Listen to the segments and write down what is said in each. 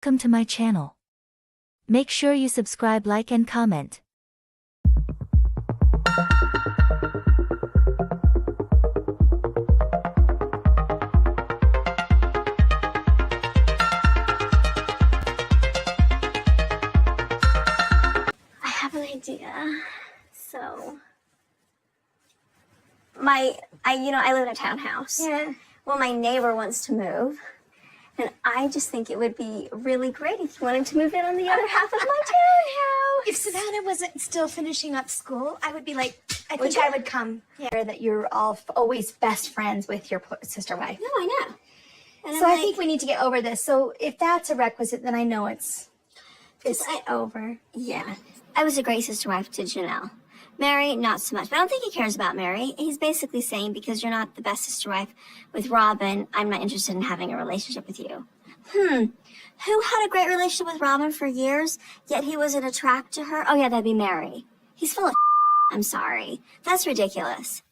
welcome to my channel. Make sure you subscribe, like, and comment. I have an idea. So, I live in a townhouse. Yeah. Well, my neighbor wants to move, and I just think it would be really great if you wanted to move in on the other half of my townhouse. If Savannah wasn't still finishing up school, I would be like, I Would think you? I would come. Yeah, that you're all always best friends with your sister wife. No, I know. And So I think we need to get over this. So if that's a requisite, then I know it's over. Yeah. I was a great sister wife to Janelle. Mary, not so much. But I don't think he cares about Mary. He's basically saying, because you're not the best sister wife with Robyn, I'm not interested in having a relationship with you. Who had a great relationship with Robyn for years, yet he wasn't attracted to her? Oh, yeah, that'd be Mary. He's full of I'm sorry. That's ridiculous.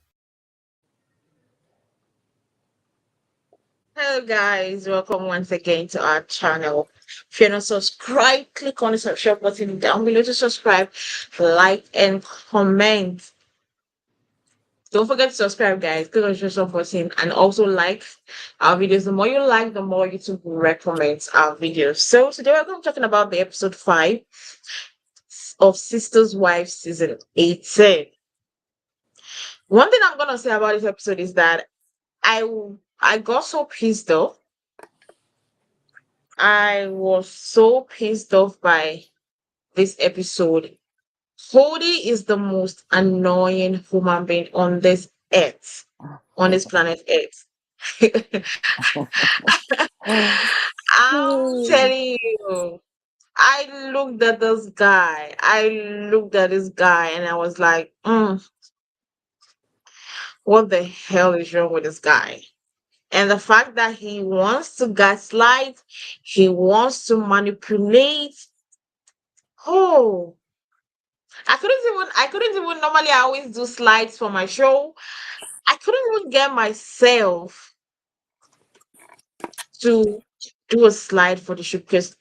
Hello guys, welcome once again to our channel. If you're not subscribed, click on the subscribe button down below to subscribe, like, and comment. Don't forget to subscribe, guys. Click on the subscribe button and also like our videos. The more you like, the more YouTube will recommend our videos. So today we're going to be talking about the episode 5 of Sisters Wives season 18. One thing I'm gonna say about this episode is that I got so pissed off. I was so pissed off by this episode. Kody is the most annoying human being on this earth, on this planet Earth. I'm telling you, I looked at this guy and I was like, what the hell is wrong with this guy? And the fact that he wants to gaslight, he wants to manipulate. Oh, I couldn't even normally I always do slides for my show. I couldn't even get myself to do a slide for the show because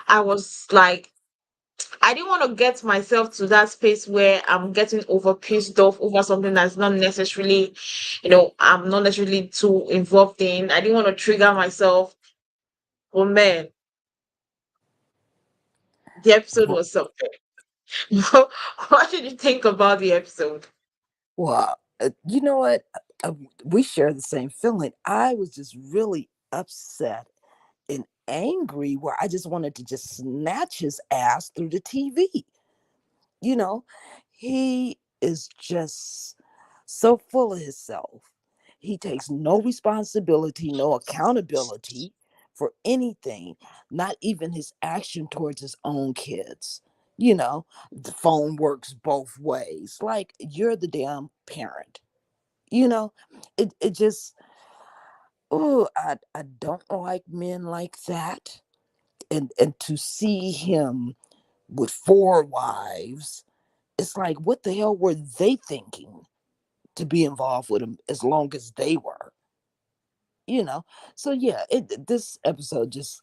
I was like, I didn't want to get myself to that space where I'm getting over pissed off over something that's not necessarily, I'm not necessarily too involved in. I didn't want to trigger myself. Oh man, the episode was something. What did you think about the episode? Well, you know what? We share the same feeling. I was just really upset and angry where I just wanted to just snatch his ass through the TV. You know, he is just so full of himself. He takes no responsibility, no accountability for anything, not even his action towards his own kids. The phone works both ways. Like, you're the damn parent. It just, oh, I don't like men like that. And to see him with 4 wives, it's like, what the hell were they thinking to be involved with him as long as they were? So yeah, this episode just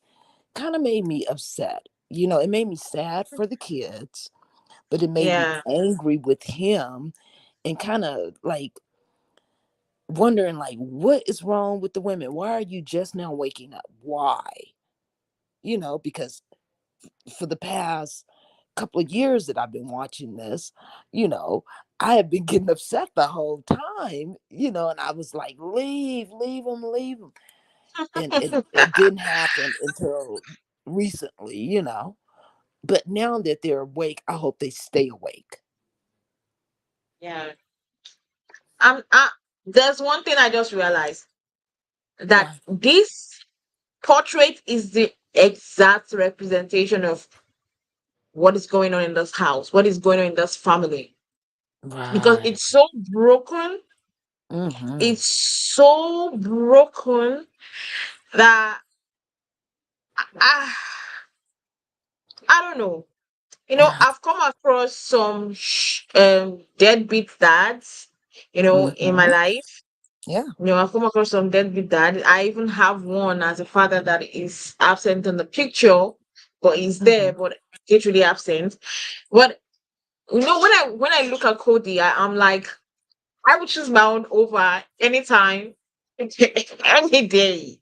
kind of made me upset. It made me sad for the kids, but it made me Yeah, angry with him and kind of like wondering, like, what is wrong with the women? Why are you just now waking up? Why? Because for the past couple of years that I've been watching this, you know, I have been getting upset the whole time, and I was like, leave him, leave him. And it didn't happen until recently. But now that they're awake, I hope they stay awake. yeah. I, there's one thing I just realized that Why? this portrait is the exact representation of what is going on in this house, what is going on in this family. Because Right. it's so broken, Mm-hmm. it's so broken that I, I don't know. I've come across some deadbeat dads, in my Mm-hmm. life. Yeah. I've come across some deadbeat dad. I even have one as a father that is absent in the picture, but he's there, Mhm. but literally absent. But when I look at Kody, I'm like, I would choose my own over anytime, any day,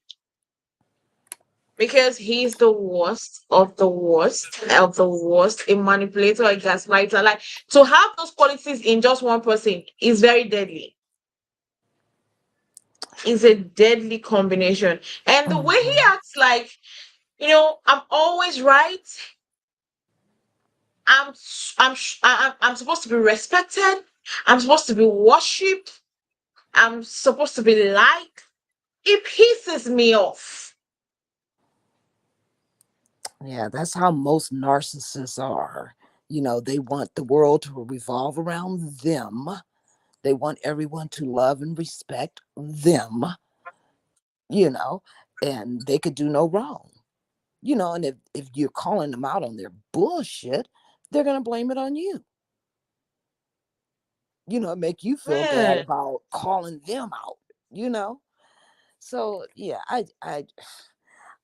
because he's the worst of the worst, a manipulator, a gaslighter. Like, to have those qualities in just one person is very deadly. Is a deadly combination. And the way he Mhm. acts, like, I'm always right. I'm supposed to be respected. I'm supposed to be worshipped. I'm supposed to be liked. It pisses me off. Yeah, that's how most narcissists are. They want the world to revolve around them. They want everyone to love and respect them, you know, and they could do no wrong. And if you're calling them out on their bullshit, they're going to blame it on you. Make you feel bad Yeah. about calling them out, you know? So, yeah, I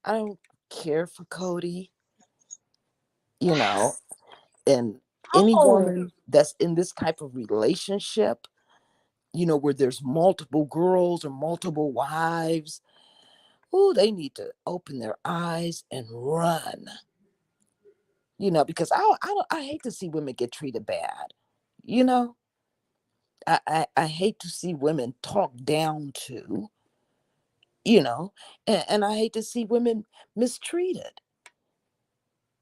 don't care for Kody, you know, and any Oh, woman that's in this type of relationship, where there's multiple girls or multiple wives, oh, they need to open their eyes and run. Because I hate to see women get treated bad. You know, I hate to see women talked down to. You know, and I hate to see women mistreated.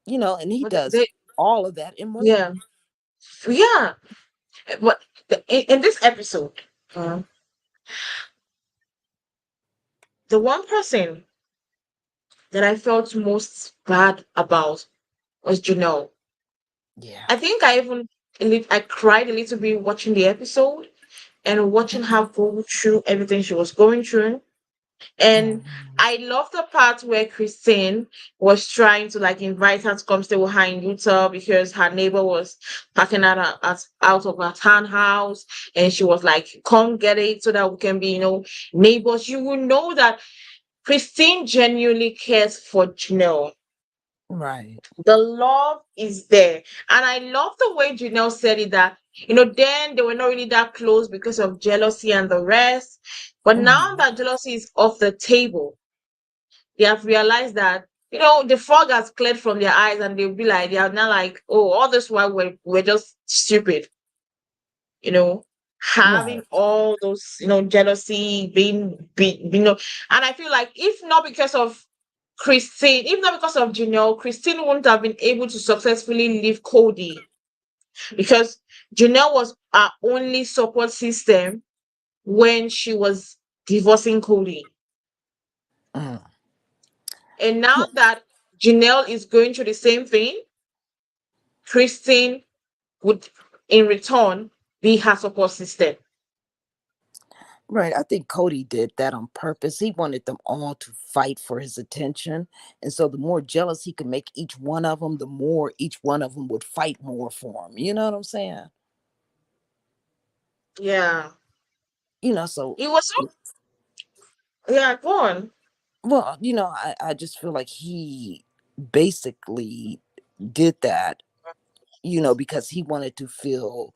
And he but does they, all of that and more. yeah, yeah. But in this episode, uh, the one person that I felt most bad about was Janelle. Yeah. I think I cried a little bit watching the episode and watching her go through everything she was going through. And Mhm. I love the part where Christine was trying to like invite her to come stay with her in Utah because her neighbor was packing out of her townhouse, and she was like, "Come get it so that we can be, neighbors." You will know that Christine genuinely cares for Janelle. Right. The love is there. And I love the way Janelle said it, that, then they were not really that close because of jealousy and the rest. But now Mhm. that jealousy is off the table, they have realized that, the fog has cleared from their eyes, and they'll be like, they are now like, oh, all this while we're just stupid, you know, Right. having all those, jealousy, and I feel like if not because of Christine, if not because of Janelle, Christine wouldn't have been able to successfully leave Kody, because Janelle was our only support system when she was divorcing Kody. Mm. And now that Janelle is going through the same thing, Christine would, in return, be her support system. Right. I think Cody did that on purpose. He wanted them all to fight for his attention. And so the more jealous he could make each one of them, the more each one of them would fight more for him. You know what I'm saying? Yeah. So, It was Yeah, go on. well, I just feel like he basically did that, because he wanted to feel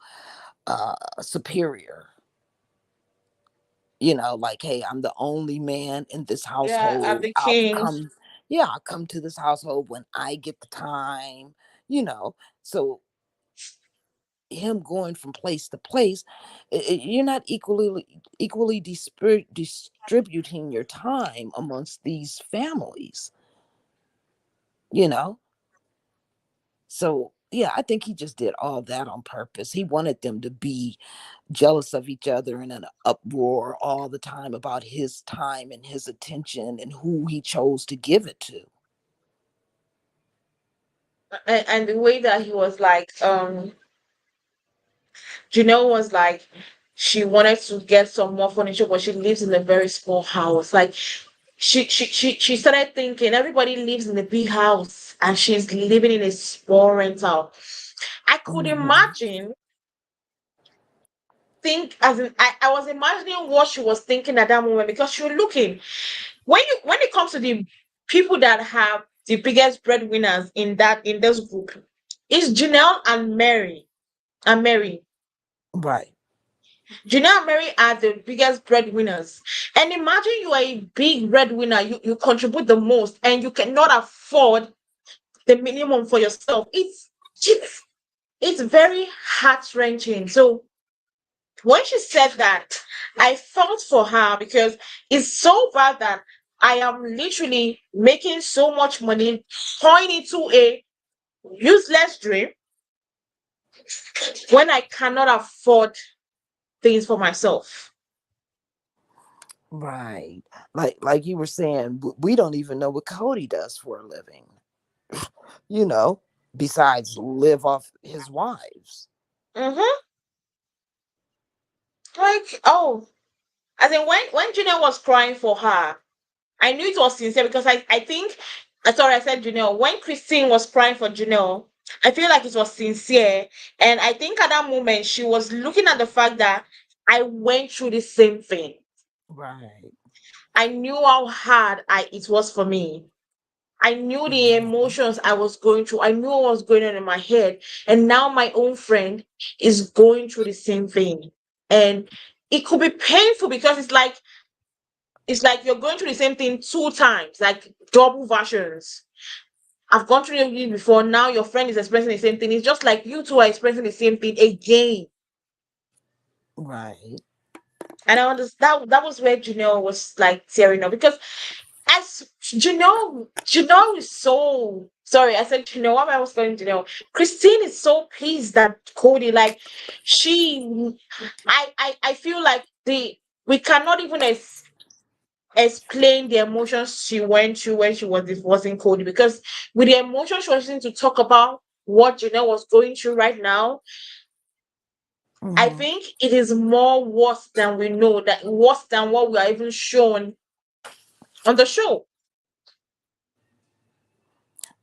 superior. Like, hey, I'm the only man in this Yeah, I'm household. the king. I'll come to this household when I get the time, you know. So him going from place to place, you're not equally distributing your time amongst these families, you know. So yeah, I think he just did all that on purpose. He wanted them to be jealous of each other and in an uproar all the time about his time and his attention and who he chose to give it to. And the way that he was like, Janelle was like, she wanted to get some more furniture, but she lives in a very small house. Like, she started thinking everybody lives in a big house and she's living in a small rental. I could Mhm. imagine think, as in, I was imagining what she was thinking at that moment, because she was looking, when it comes to the people that have the biggest breadwinners in this group, it's Janelle and Meri. Right. Janelle and Meri are the biggest breadwinners. And imagine you are a big breadwinner, you contribute the most, and you cannot afford the minimum for yourself. It's very heart-wrenching. So when she said that, I felt for her, because it's so bad that I am literally making so much money, pouring into a useless dream when I cannot afford things for myself. Right. Like you were saying, we don't even know what Kody does for a living, you know, besides live off his wives. Mm-hmm. Like, oh, as in when Janelle was crying for her, I knew it was sincere, because I think, sorry, I said Janelle. When Christine was crying for Janelle, I feel like it was sincere. And I think at that moment, she was looking at the fact that I went through the same thing. Right. I knew how hard it was for me. I knew the Mhm. emotions I was going through. I knew what was going on in my head. And now my own friend is going through the same thing. And it could be painful, because it's like you're going through the same thing two times, like double versions. I've gone through it before. Now your friend is expressing the same thing. It's just like you two are expressing the same thing again. Right. And I understand that was where Janelle was like tearing up, because as Janelle is so sorry. I said Janelle. Why am I was calling Janelle? Christine is so pleased that Kody, like, she, I feel like we cannot even explain the emotions she went through when she was divorcing Kody, because with the emotions she was using to talk about what Janelle was going through right now, I Hmm. think it is more worse than we know, that worse than what we are even shown on the show.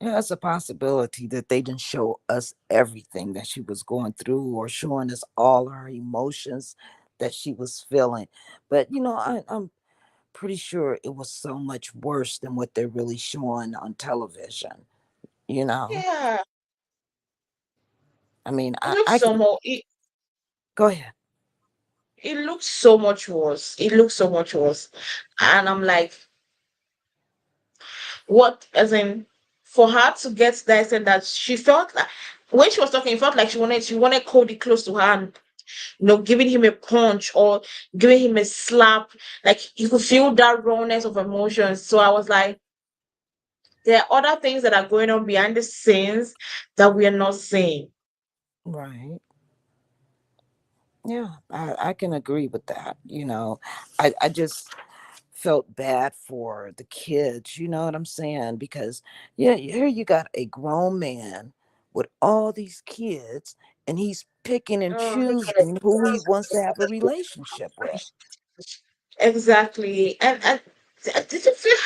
Yeah, it's a possibility that they didn't show us everything that she was going through, or showing us all her emotions that she was feeling. But I'm pretty sure it was so much worse than what they're really showing on television. You know, Yeah, I mean, it I looks I so can more. go ahead. It looks so much worse. It looks so much worse, and I'm like, what? As in, for her to get to that extent, that she felt like when she was talking, it felt like she wanted Kody close to her, and giving him a punch or giving him a slap. Like, you could feel that rawness of emotions. So I was like, there are other things that are going on behind the scenes that we are not seeing. Right. Yeah, I can agree with that. I just felt bad for the kids, you know what I'm saying? Because, yeah, here you got a grown man with all these kids, and he's picking and Oh, choosing who he wants to have a relationship with. exactly. And did you feel?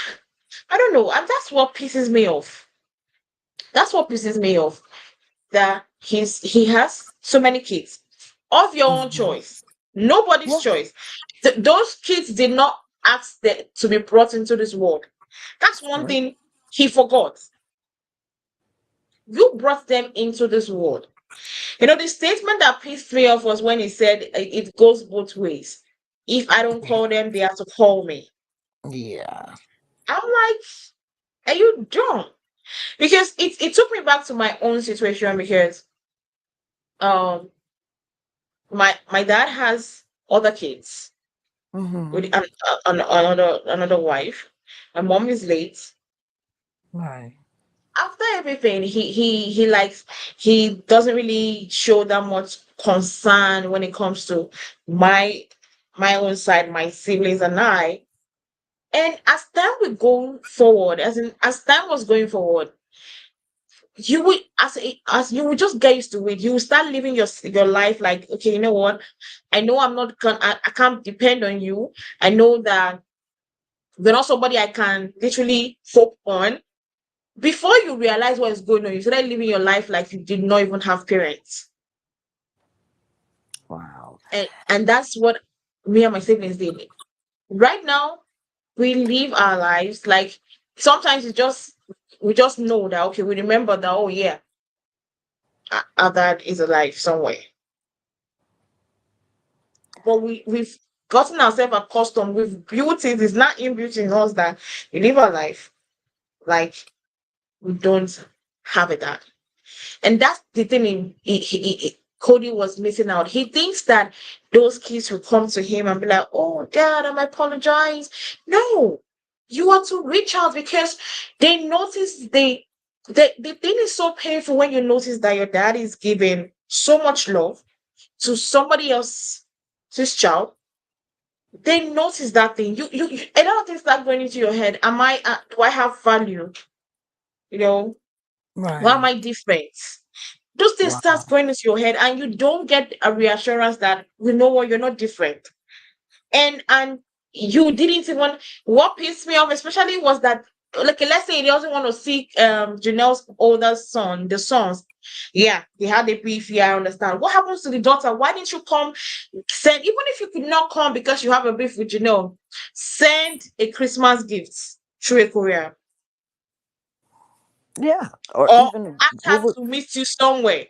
I don't know, and that's what pisses me off. That's what pisses me off. That he has so many kids of your own Hmm. choice, nobody's Yeah, choice. Those kids did not ask to be brought into this world. That's one right. thing he forgot. You brought them into this world. The statement that pissed me off was when he said, it goes both ways. If I don't call them, they have to call me. Yeah. I'm like, are you dumb? Because it took me back to my own situation, because um my dad has other kids Hmm. with another wife. My mom is late. Right. After everything, he doesn't really show that much concern when it comes to my my own side, my siblings and I. And as time we go forward, as time was going forward, you would as you would just get used to it. You will start living your life like, okay, you know what? I know I can't depend on you. I know that you're not somebody I can literally hope on. Before you realize what is going on, you start living your life like you did not even have parents. Wow. And that's what me and my siblings did. Right now, we live our lives like sometimes we just know that okay, we remember that oh yeah, our dad is alive somewhere. But we've gotten ourselves accustomed, we've built it, it's not inbuilt in us that we live our life like we don't have a dad. And that's the thing Kody was missing out. He thinks that those kids will come to him and be like, oh, dad, I apologize. No, you are to reach out because they notice the thing is so painful when you notice that your dad is giving so much love to somebody else's child. They notice that thing. A lot of things start going into your head. Do I have value? You know, why am Right. I different? Those things start Wow. going into your head and you don't get a reassurance that you know what, you're not different. And you didn't even, what pissed me off especially was that like let's say he doesn't want to see Janelle's older son, the sons. Yeah, they had a beef. Yeah, I understand. What happens to the daughter? Why didn't you come? Send, even if you could not come because you have a beef with Janelle, send a Christmas gift through a courier Yeah. Or or even ask her to meet you somewhere.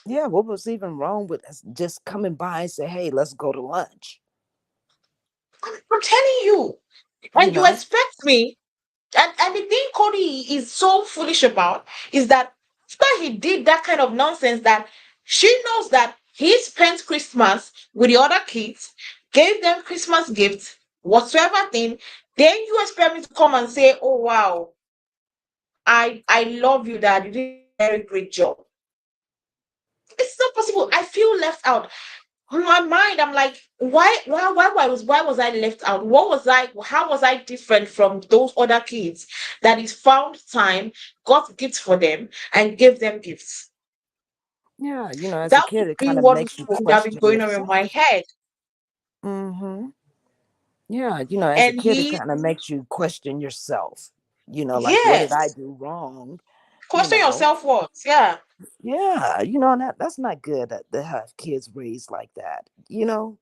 yeah, what was even wrong with us just coming by and say, hey, let's go to lunch? I'm telling you, You and you know? expect me. And the thing Kody is so foolish about is that after he did that kind of nonsense, that she knows that he spent Christmas with the other kids, gave them Christmas gifts, whatsoever thing, then you expect me to come and say, oh wow, I love you, dad. You did a very great job. It's not possible. I feel left out. On my mind, I'm like, why was I left out? What was I, how was I different from those other kids that is found time, got gifts for them, and gave them gifts? Yeah, as a That kid, would it be kind of what makes you would have been question going on in my yourself. head. Mm-hmm. Yeah, as a And kid, it he, kind of makes you question yourself. Like, what did I yes, do wrong? You question know, yourself what? Yeah, yeah, and that's not good to have kids raised like that,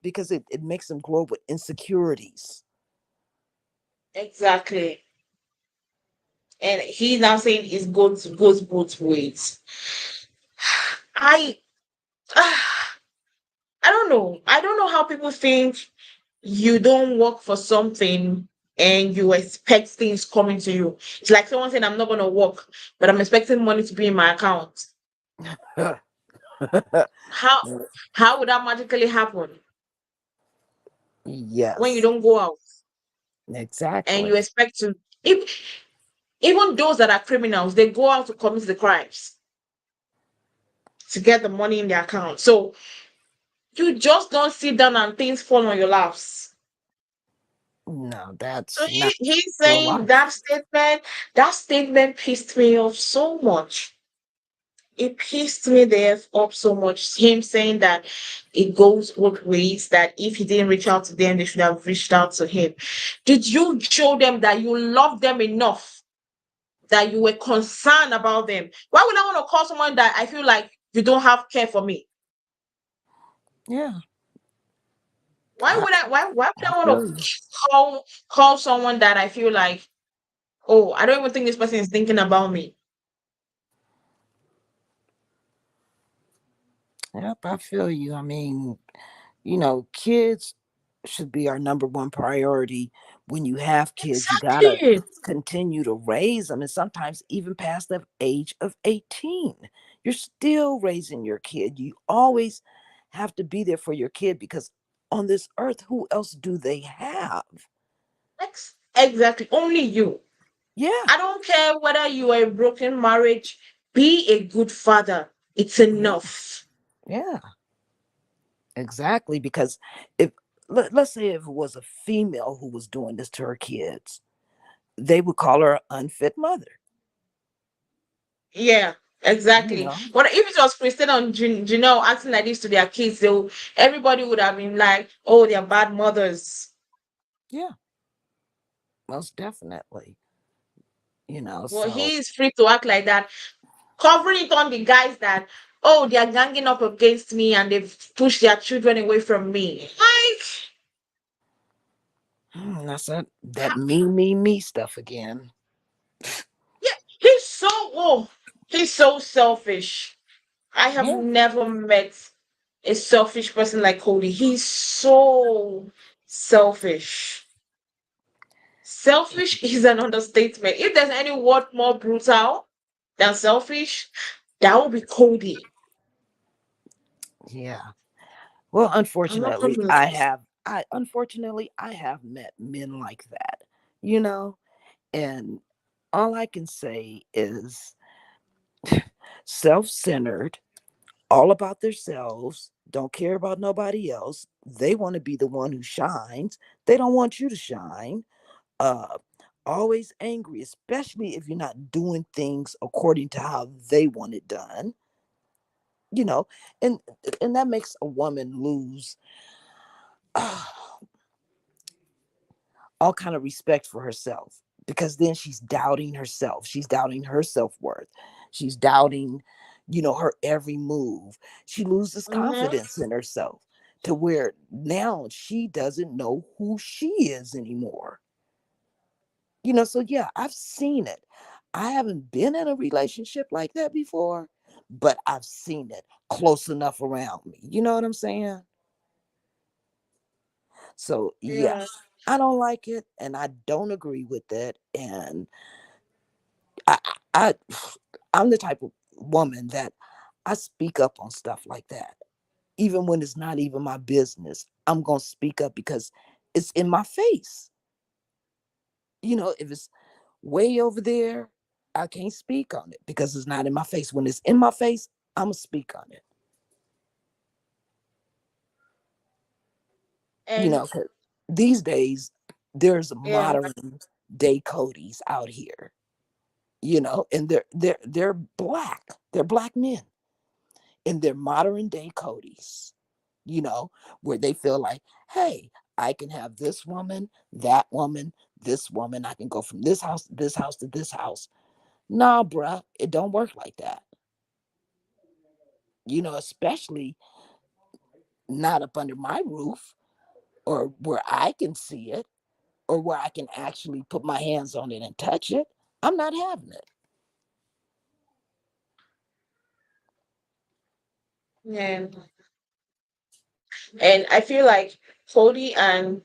because it makes them grow up with insecurities. exactly. And he's now saying it goes both ways. I, I don't know. I don't know how people think you don't work for something and you expect things coming to you. It's like someone saying, I'm not going to work, but I'm expecting money to be in my account. How how would that magically happen when you Yes, don't go out and you exactly. expect to? If, even those that are criminals, they go out to commit the crimes to get the money in their account. So you just don't sit down and things fall on your laps. No, So that's not he's real saying life. that statement pissed me off so much. It pissed me the F up so much. Him saying that it goes both ways, that if he didn't reach out to them, they should have reached out to him. Did you show them that you love them enough, that you were concerned about them? Why would I want to call someone that I feel like you don't have care for me? Yeah, Why I, would I I want feel to you. call someone that I feel like, oh, I don't even think this person is thinking about me? Yep, I feel you. I mean, kids should be our number one priority. When you have kids, you gotta Exactly. continue to raise them, and sometimes even past the age of 18. You're still raising your kid. You always have to be there for your kid because on this earth, who else do they have? Exactly. Only you. Yeah, I don't care whether you are a broken marriage, be a good father. It's yeah, enough. yeah, exactly. Because if let's say if it was a female who was doing this to her kids, they would call her an unfit mother. Yeah, You exactly. know, What if it was Christina and Janelle acting like this to their kids? Everybody would have been like, oh, they're bad mothers. yeah, most definitely. Well, So he is free to act like that, covering it on the guys that, oh, they are ganging up against me and they've pushed their children away from me. Like, That's that me stuff again. yeah, he's so selfish. I have Yeah. never met a selfish person like Kody. He's so selfish. Selfish is an understatement. If there's any word more brutal than selfish, that would be Kody. Yeah. Well, I'm not gonna unfortunately, lie. I have met men like that, you know, and all I can say is self-centered, all about themselves, don't care about nobody else. They want to be the one who shines. They don't want you to shine. Uh Always angry, especially if you're not doing things according to how they want it done, you know, and that makes a woman lose all kind of respect for herself, because then she's doubting herself, she's doubting her self-worth, she's doubting, her every move. She loses Mm-hmm. confidence in herself to where now she doesn't know who she is anymore. So yeah, I've seen it. I haven't been in a relationship like that before, but I've seen it close enough around me, you know what I'm saying? So Yeah. yes, I don't like it and I don't agree with it. And I, I I'm the type of woman that I speak up on stuff like that. Even when it's not even my business, I'm gonna speak up because it's in my face. If it's way over there, I can't speak on it because it's not in my face. When it's in my face, I'm gonna speak on it. And 'Cause these days there's yeah. modern day Codys out here, and they're black. They're black men in their modern day Codys, you know, where they feel like, hey, I can have this woman, that woman, this woman. I can go from this house to this house to this house. Nah, bruh, it don't work like that. Especially not up under my roof or where I can see it or where I can actually put my hands on it and touch it. I'm not having it. Yeah. And I feel like Cody and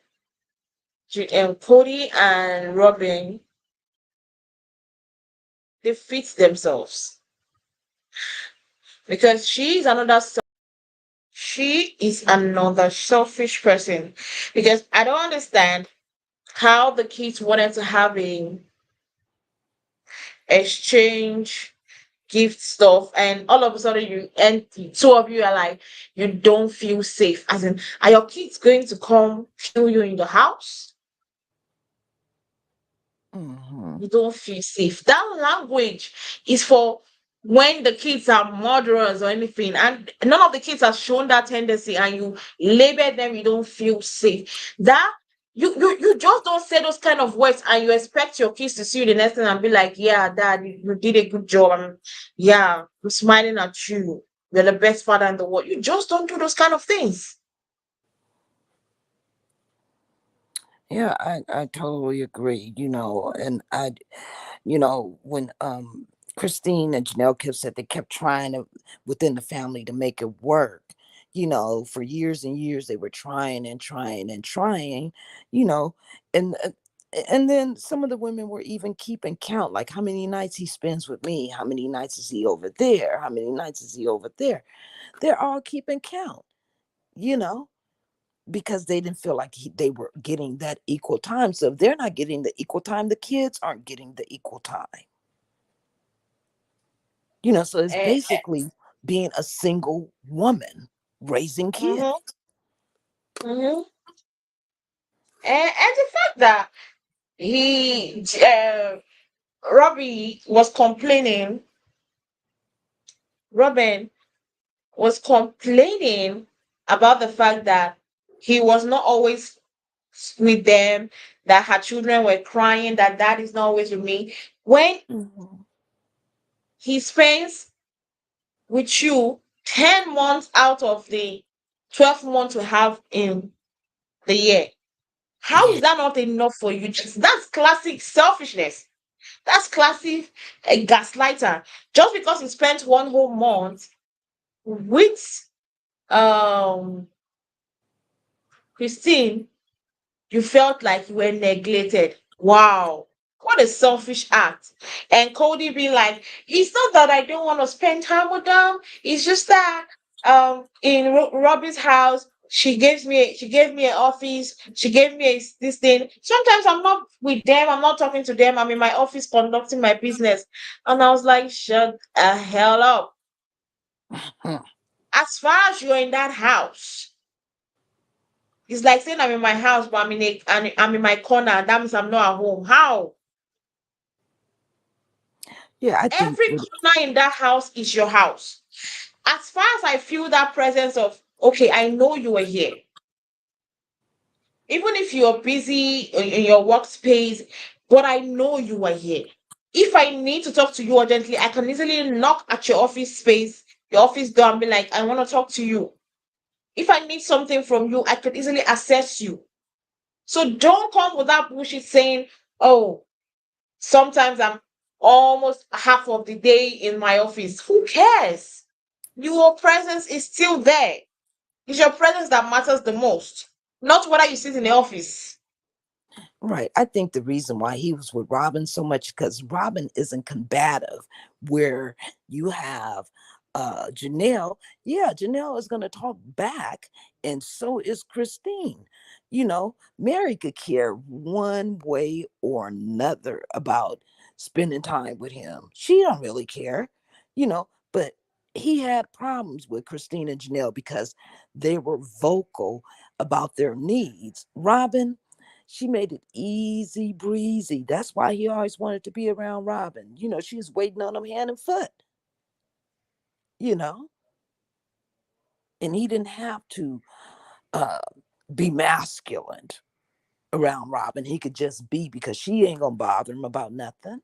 Cody and Robyn, they fit themselves because she is another selfish person because I don't understand how the kids wanted to have a exchange gift stuff and all of a sudden you and the two of you are like you don't feel safe, as in are your kids going to come kill you in the house? Hmm. You don't feel safe. That language is for when the kids are murderers or anything, and none of the kids have shown that tendency, and you label them, you don't feel safe. That you just don't say those kind of words, and you expect your kids to see you the next thing and be like, "Yeah, Dad, you did a good job. Yeah, I'm smiling at you. You're the best father in the world." You just don't do those kind of things. Yeah, I totally agree, and when Christine and Janelle kept said they kept trying to within the family to make it work. For years and years they were trying and trying and trying, you know, and then some of the women were even keeping count, like how many nights he spends with me, how many nights is he over there, how many nights is he over there. They're all keeping count, you know, because they didn't feel like they were getting that equal time. So if they're not getting the equal time, the kids aren't getting the equal time. So it's And, basically being a single woman raising kids. mhm, mhm. And the fact that he Robbie was complaining, Robyn was complaining about the fact that he was not always with them, that her children were crying, that dad is not always with me. When Mhm. he spends with you, 10 months out of the 12 months we have in the year. How Yeah. is that not enough for you? That's classic selfishness. That's classic a gaslighter. Just because you spent one whole month with um Christine, you felt like you were neglected. Wow. What a selfish act. And Kody being like, it's not that I don't want to spend time with them. It's just that in Robyn's house, she gave me an office, she gave me this thing. Sometimes I'm not with them, I'm not talking to them, I'm in my office conducting my business. And I was like, shut the hell up. Hmm. As far as you're in that house, it's like saying I'm in my house, but I'm in my corner. That means I'm not at home. How? Yeah, I think Every corner in that house is your house. As far as I feel that presence of, okay, I know you were here. Even if you're busy in your workspace, but I know you were here. If I need to talk to you urgently, I can easily knock at your office space, your office door, and be like, I want to talk to you. If I need something from you, I could easily access you. So don't come with that bullshit saying, oh, sometimes I'm almost half of the day in my office. Who cares? Your presence is still there. It's your presence that matters the most, not whether you sit in the office. right. I think the reason why he was with Robyn so much because Robyn isn't combative, where you have Janelle. Yeah, Janelle is gonna talk back, and so is Christine. Mary could care one way or another about spending time with him. She don't really care, but he had problems with Christine and Janelle because they were vocal about their needs. Robyn, she made it easy breezy. That's why he always wanted to be around Robyn. She was waiting on him hand and foot, you know, and he didn't have to uh, be masculine around Robyn. He could just be because she ain't gonna bother him about nothing.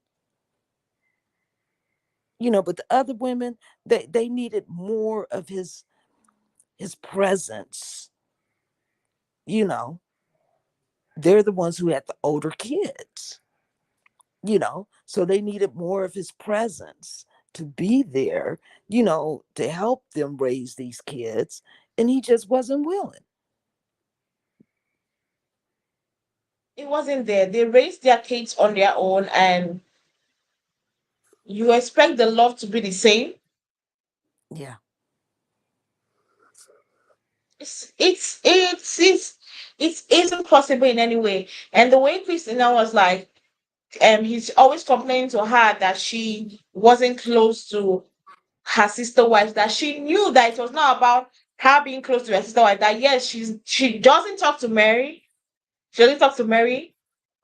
But the other women, they needed more of his presence. You know, they're the ones who had the older kids. So they needed more of his presence to be there, to help them raise these kids, and he just wasn't willing. It wasn't there. They raised their kids on their own, and you expect the love to be the same. Yeah. It isn't possible in any way. And the way Christina was like, he's always complaining to her that she wasn't close to her sister wives, that she knew that it was not about her being close to her sister wife, that yes, she doesn't talk to Mary, she doesn't talk to Mary.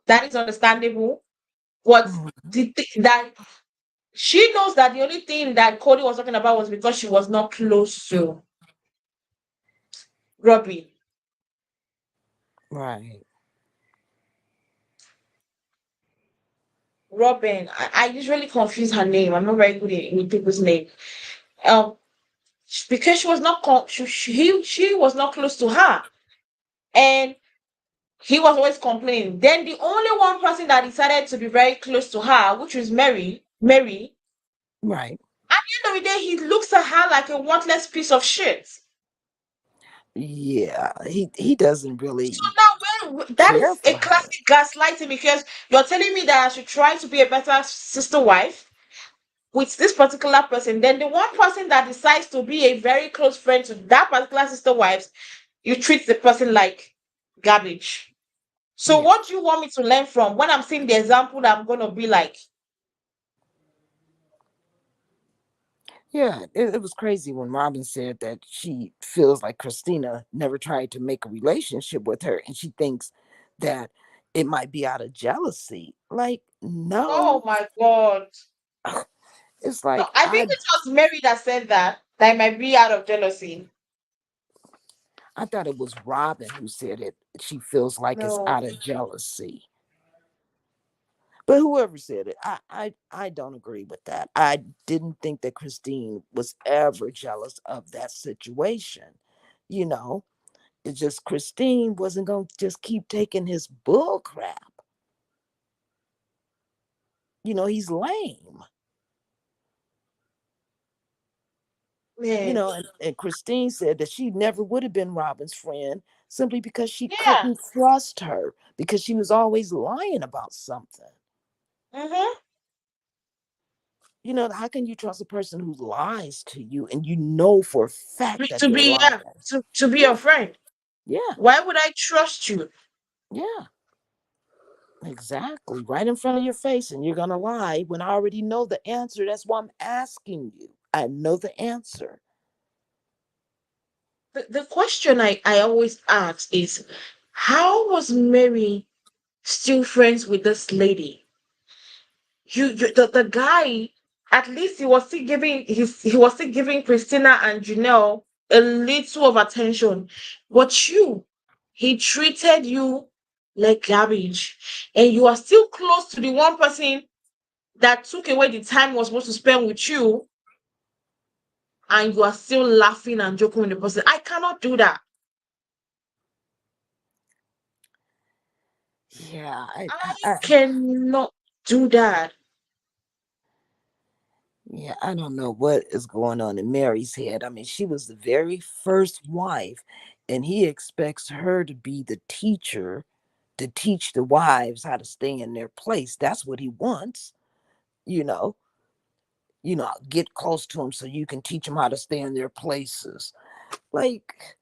That is understandable. What Mhm. that she knows that the only thing that Kody was talking about was because she was not close to Robyn. Right. Robyn, I usually confuse her name. I'm not very good with people's name. Um, because she was not she was not close to her, and he was always complaining. Then the only one person that decided to be very close to her, which was Mary, Right. at the end of the day, he looks at her like a worthless piece of shit. Yeah. He doesn't So really now, when that care is a for her. classic gaslighting, because you're telling me that I should try to be a better sister wife with this particular person, then the one person that decides to be a very close friend to that particular sister wives, you treat the person like garbage. So Yeah. what do you want me to learn from when I'm seeing the example that I'm gonna be like? Yeah. It was crazy when Robyn said that she feels like Christina never tried to make a relationship with her, and she thinks that it might be out of jealousy. Like, Oh no. my god. It's No, like I think it was Mary that said that it might be out of jealousy. I thought it was Robyn who said it. She feels like it's No. out of jealousy. But whoever said it, I don't agree with that. I didn't think that Christine was ever jealous of that situation. You know, it's just Christine wasn't going to just keep taking his bull crap. He's lame. Man, And Christine said that she never would have been Robyn's friend simply because she yeah. couldn't trust her because she was always lying about something. Mm-hmm. How can you trust a person who lies to you and you know for a fact that To they're be, lying? yeah, to be Yeah, your friend. yeah, Why would I trust you? yeah, exactly. Right in front of your face, and you're gonna lie when I already know the answer. That's why I'm asking you. I know the answer. The question I always ask is, how was Mary still friends with this lady? The guy, at least he was still giving Christina and Janelle a little of attention, but he treated you like garbage, and you are still close to the one person that took away the time he was supposed to spend with you, and you are still laughing and joking with the person. I cannot do that. Yeah, I cannot do that. yeah, I don't know what is going on in Mary's head. I mean, she was the very first wife, and he expects her to be the teacher to teach the wives how to stay in their place. That's what he wants, you know. Get close to them so you can teach them how to stay in their places. Like,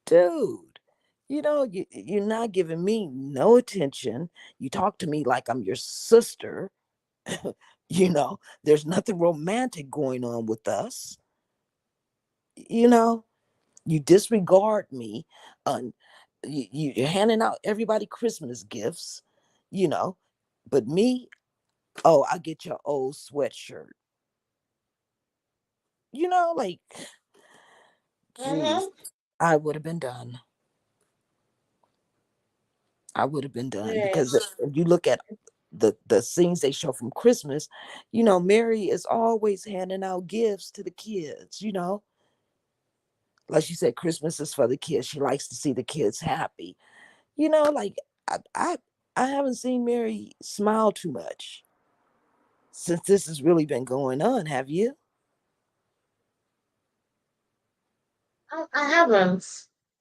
dude, you're not giving me no attention. You talk to me like I'm your sister. There's nothing romantic going on with us. You know, you disregard me. On you're handing out everybody Christmas gifts, you know, but me, oh, I get your old sweatshirt. Like, geez, Mm-hmm. I would have been done. I would have been done Yeah. because if you look at the scenes they show from Christmas, Mary is always handing out gifts to the kids. Like she said, Christmas is for the kids. She likes to see the kids happy. Like I I, I haven't seen Mary smile too much since this has really been going on. Have you? I haven't.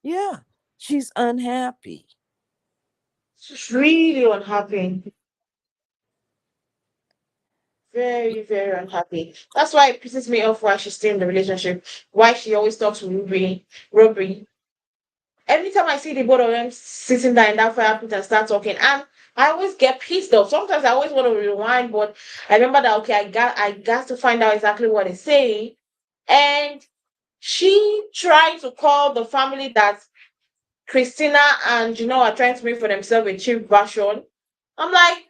Yeah, she's unhappy. She's really unhappy. Very, very unhappy. That's why it pisses me off why she's still in the relationship. Why she always talks to Ruby. Every time I see the both of them sitting there in that fire pit and start talking, and I always get pissed off. Sometimes I always want to rewind, but I remember that okay, I got to find out exactly what they say. And she tried to call the family that Christina and are trying to make for themselves a cheap version. I'm like,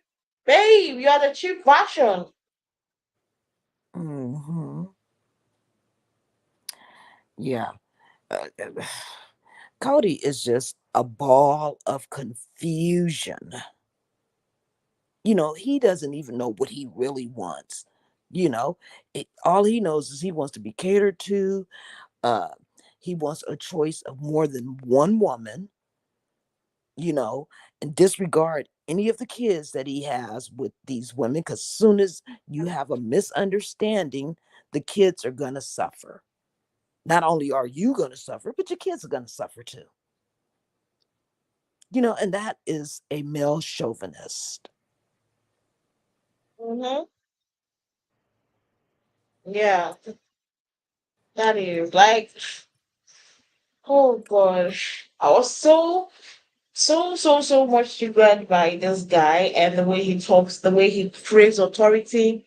babe, you are the cheap version. Hmm. Yeah. Kody is just a ball of confusion. He doesn't even know what he really wants. All he knows is he wants to be catered to. Uh, he wants a choice of more than one woman, you know, and disregard any of the kids that he has with these women. Because soon as you have a misunderstanding, the kids are going to suffer. Not only are you going to suffer, but your kids are going to suffer too. And that is a male chauvinist. Hmm. Yeah, that is like, oh gosh. I was so much triggered by this guy and the way he talks, the way he craves authority,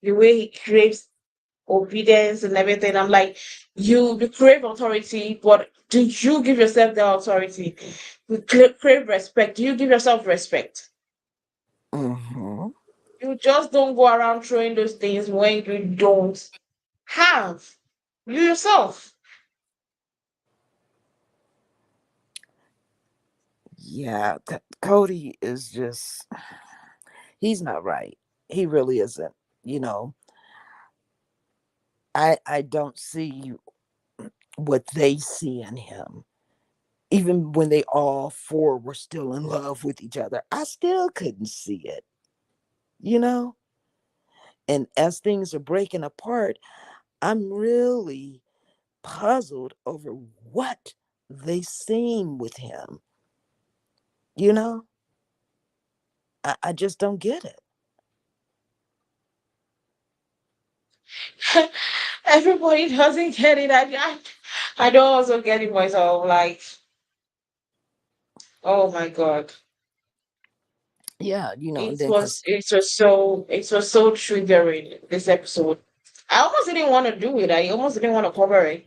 the way he craves obedience and everything. I'm like, you crave authority, but do you give yourself the authority? You crave respect. Do you give yourself respect? Hmm. You just don't go around throwing those things when you don't have you yourself. Yeah, Kody is just He's not right. He really isn't. You know, I don't see what they see in him. Even when they all four were still in love with each other, I still couldn't see it, you know? And as things are breaking apart, I'm really puzzled over what they seen with him, you know? I just don't get it. Everybody doesn't get it. I don't also get it myself. Like, oh my God. Yeah, and It then was because it was so it was so triggering, this episode. I almost didn't want to do it. I almost didn't want to cover it.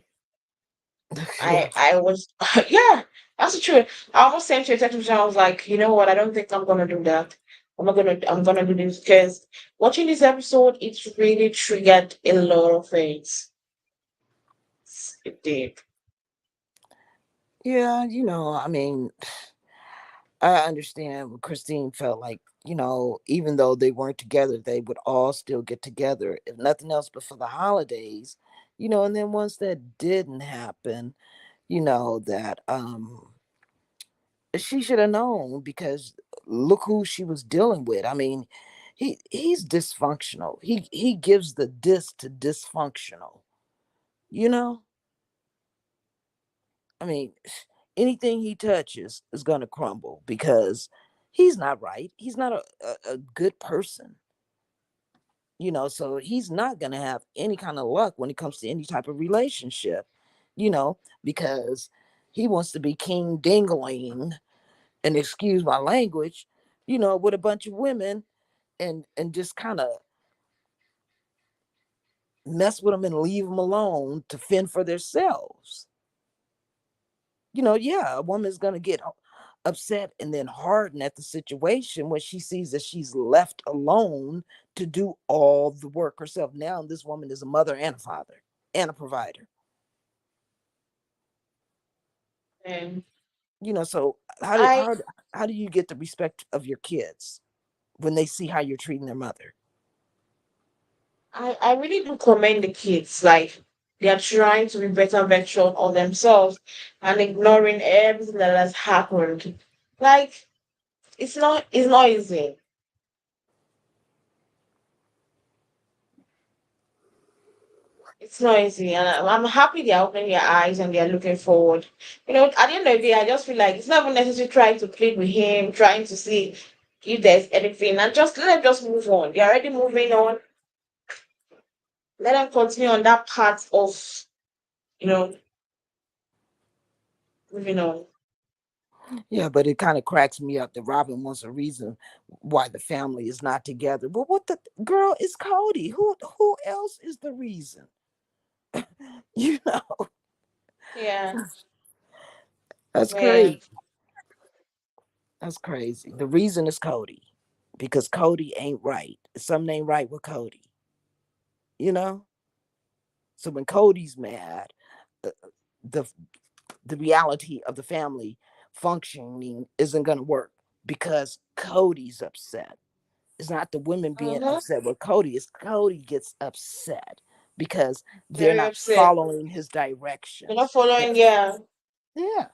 yeah, I was yeah, that's the truth. I almost sent you a text message. I was like, you know what? I don't think I'm gonna do that. I'm gonna do this because watching this episode, it's really triggered a lot of things. It did. yeah, I mean, I understand what Christine felt like, even though they weren't together, they would all still get together, if nothing else but for the holidays, and then once that didn't happen, that she should have known because look who she was dealing with. I mean, he's dysfunctional. He gives the dis to dysfunctional, you know? I mean, anything he touches is going to crumble because he's not right. He's not a good person, so he's not going to have any kind of luck when it comes to any type of relationship, because he wants to be king dingling, and excuse my language, with a bunch of women and just kind of mess with them and leave them alone to fend for themselves. Yeah, a woman's going to get upset and then harden at the situation when she sees that she's left alone to do all the work herself. Now this woman is a mother and a father and a provider. And So I how do you get the respect of your kids when they see how you're treating their mother? I really do commend the kids. Like they are trying to be better version of themselves and ignoring everything that has happened. Like it's not easy. It's not easy, and I'm happy they're opening their eyes and they're looking forward. At the end of the day, I just feel like it's not even necessary trying to plead with him, trying to see if there's anything, and just let them just move on. They're already moving on. Let them continue on that path of you know moving on. Yeah, but it kind of cracks me up that Robyn wants a reason why the family is not together. But what the girl is Kody? Who else is the reason? You know, Yeah, that's yeah. crazy. That's crazy. The reason is Kody. Because Kody ain't right. Something ain't right with Kody. You know? So when Cody's mad, the the, the reality of the family functioning isn't gonna work because Cody's upset. It's not the women being Uh-huh. upset with Kody. It's Kody gets upset because they're Very not upset. following his You're not directions. following. Yeah, Yeah.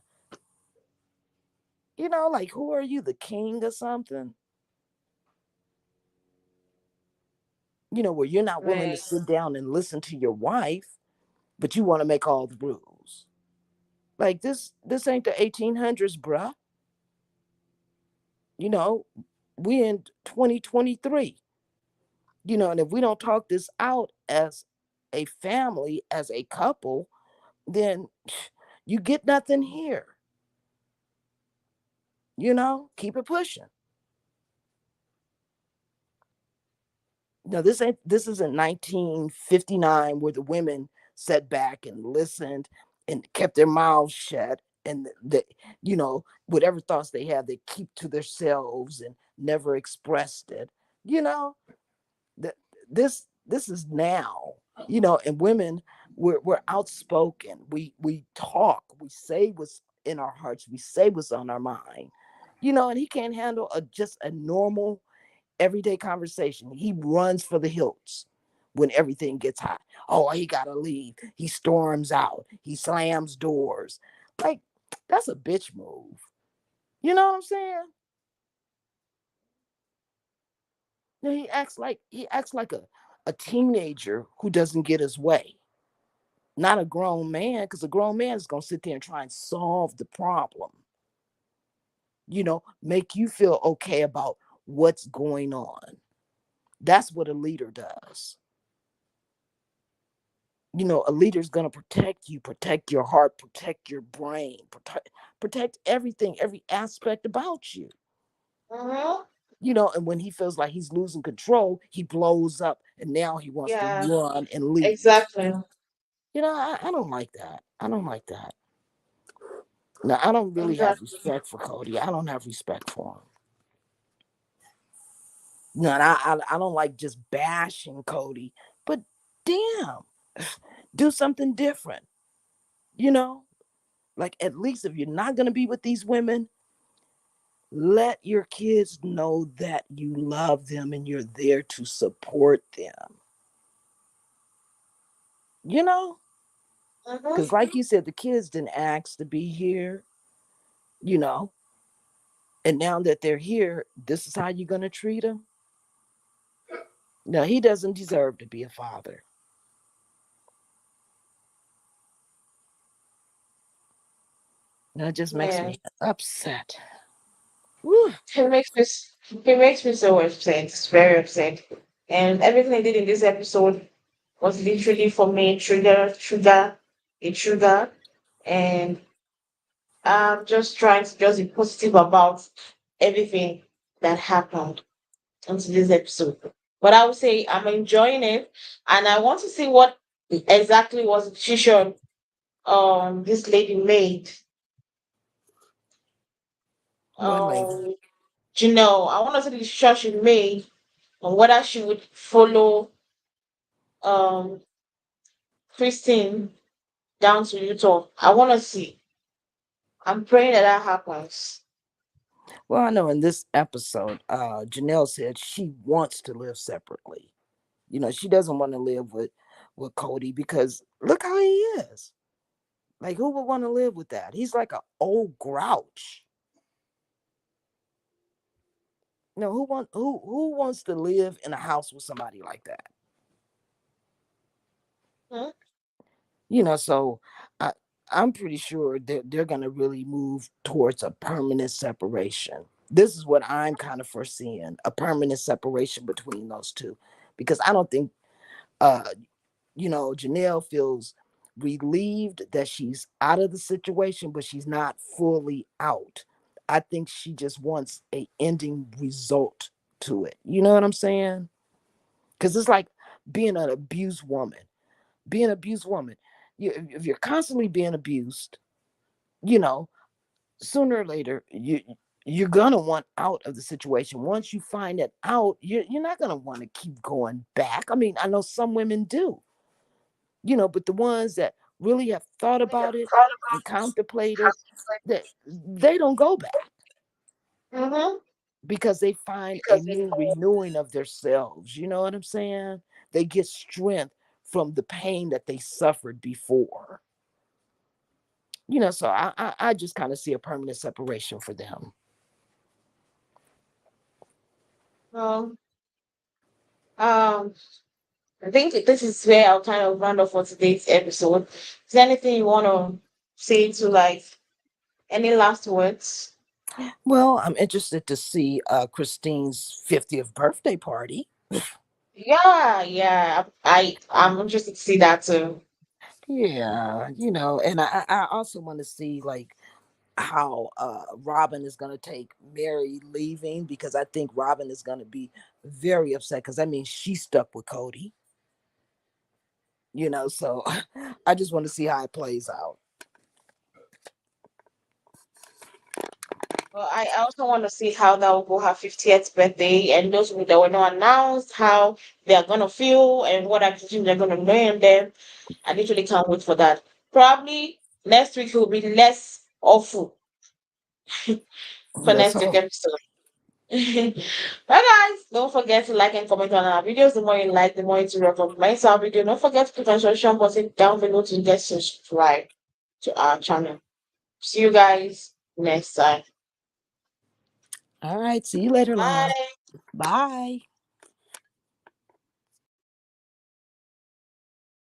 Like who are you, the king or something? Where you're not willing to right. sit down and listen to your wife, but you want to make all the rules. Like this ain't the 1800s, bruh. You know, we in 2023. And if we don't talk this out as a family, as a couple, then you get nothing here. Keep it pushing. No, this isn't 1959 where the women sat back and listened and kept their mouths shut and whatever thoughts they had they keep to themselves and never expressed it. You know, that this is now. And women we're outspoken. We talk, we say what's in our hearts, we say what's on our mind. And he can't handle just a normal everyday conversation. He runs for the hills when everything gets hot. Oh, he gotta leave. He storms out. He slams doors. Like, that's a bitch move. You know what I'm saying? He acts like a teenager who doesn't get his way. Not a grown man, because a grown man is gonna sit there and try and solve the problem. Make you feel okay about what's going on. That's what a leader does. A leader's going to protect you, protect your heart, protect your brain, protect everything, every aspect about you. Mm-hmm. And when he feels like he's losing control, he blows up and now he wants to Yeah, run and leave. exactly. I don't like that. I don't like that. Now, I don't really have Exactly. respect for Kody. I don't have respect for him. No, and I don't like just bashing Kody, but damn, do something different. You know, like, at least if you're not going to be with these women, let your kids know that you love them and you're there to support them. You know, Mm-hmm. because like you said, the kids didn't ask to be here. You know, and now that they're here, this is how you're going to treat them. No, he doesn't deserve to be a father. That just makes Yeah. me upset. Whew. It makes me so upset. It's very upset. And everything I did in this episode was literally for me trigger. And I'm just trying to just be positive about everything that happened into this episode. But I would say I'm enjoying it, and I want to see what exactly was the decision this lady made. What lady? Um, Janelle, I want to see the decision she made on whether she would follow um Christine down to Utah. I want to see. I'm praying that that happens. Well, I know in this episode, Janelle said she wants to live separately. She doesn't want to live with Kody because look how he is. Like, who would want to live with that? He's like an old grouch. Who wants to live in a house with somebody like that? Hmm? So I I'm pretty sure that they're gonna really move towards a permanent separation. This is what I'm kind of foreseeing, a permanent separation between those two. Because I don't think uh Janelle feels relieved that she's out of the situation, but she's not fully out. I think she just wants a ending result to it. You know what I'm saying? Because it's like being an abused woman. Being an abused woman. If you're constantly being abused, you know, sooner or later you're gonna want out of the situation. Once you find it out, you're not gonna want to keep going back. I mean, I know some women do, but the ones that really have thought about it and contemplated, that they don't go back Mm-hmm. because they find a new renewing of themselves. You know what I'm saying? They get strength from the pain that they suffered before. So I just kind of see a permanent separation for them. Um, um, I think this is where I'll kind of round off for today's episode. Is there anything you want to say to like any last words? Well, I'm interested to see Christine's 50th birthday party. Yeah, yeah. I'm interested to see that too. Yeah, and I also want to see like how Robyn is going to take Meri leaving, because I think Robyn is going to be very upset because that means she's stuck with Kody. So I just want to see how it plays out. Well, I also want to see how that will go her 50th birthday and those that were not announced, how they are gonna feel and what activities they're gonna learn them. I literally can't wait for that. Probably next week will be less awful for Let's next week hope. episode. Bye guys. Don't forget to like and comment on our videos. The more you like, the more it will recommend our video. Don't forget to click on the subscription button down below to get subscribed to our channel. See you guys next time. All right. See you later, love. Bye. Bye.